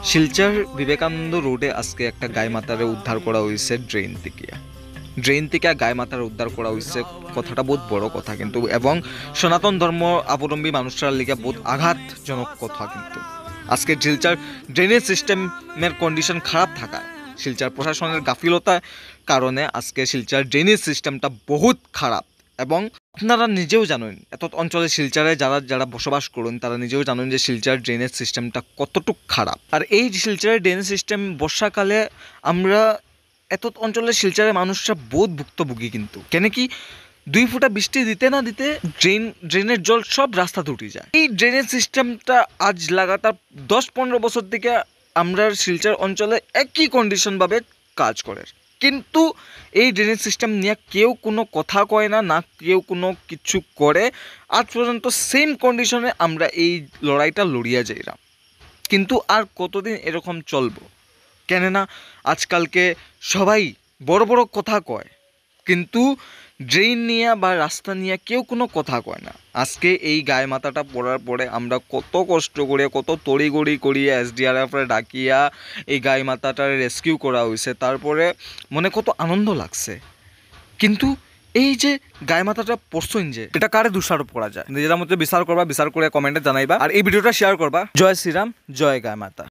শিলচর বিবেকানন্দ রোডে আজকে একটা গায়ে মাতারে উদ্ধার করা হয়েছে ড্রেন থেকে গায়ে মাতার উদ্ধার করা হয়েছে। কথাটা বহুত বড় কথা কিন্তু, এবং সনাতন ধর্ম অবলম্বী মানুষরা লিগে বহুত আঘাতজনক কথা। কিন্তু আজকে শিলচর ড্রেনেজ সিস্টেমের কন্ডিশন খারাপ থাকায়, শিলচর প্রশাসনের গাফিলতার কারণে আজকে শিলচর ড্রেনেজ সিস্টেমটা বহুত খারাপ। এবং আপনারা নিজেও জানেন, এত অঞ্চলে শিলচরে যারা যারা বসবাস করুন তারা নিজেও জানেন যে শিলচর ড্রেনেজ সিস্টেমটা কতটুক খারাপ। আর এই শিলচরের ড্রেনেজ সিস্টেম বর্ষাকালে আমরা এত অঞ্চলের শিলচরের মানুষরা বহুত ভুক্তভোগী। কিন্তু কেন কি 2 ফুটা বৃষ্টি দিতে না দিতে ড্রেনের জল সব রাস্তা উঠে যায়। এই ড্রেনেজ সিস্টেমটা আজ লাগাতার 10-15 বছর থেকে আমরা শিলচর অঞ্চলে একই কন্ডিশনভাবে কাজ করে, কিন্তু এই ড্রেনেজ সিস্টেম নিয়ে কেউ কোনো কথা কয় না, না কেউ কোনো কিছু করে। আজ পর্যন্ত সেম কন্ডিশনে আমরা এই লড়াইটা লড়িয়া যাইলাম। কিন্তু আর কতদিন এরকম চলবো? কেননা আজকালকে সবাই বড় বড় কথা কয়, কিন্তু ড্রেন নিয়ে বা রাস্তা নিয়ে কেউ কোনো কথা কয় না। আজকে এই গায়ে মাথাটা পড়ার পরে আমরা কত কষ্ট করে, কত তড়িগড়ি করিয়া SDRF-রে ডাকিয়া এই গায়ে মাথাটার রেস্কিউ করা হয়েছে। তারপরে মনে কত আনন্দ লাগছে। কিন্তু এই যে গায়ে মাথাটা পড়ছইন, যে এটা কারে দোষারোপ করা যায়? নিজেরা মধ্যে বিচার করবা, বিচার করে কমেন্টে জানাইবা, আর এই ভিডিওটা শেয়ার করবা। জয় শ্রীরাম, জয় গায়ে মাতা।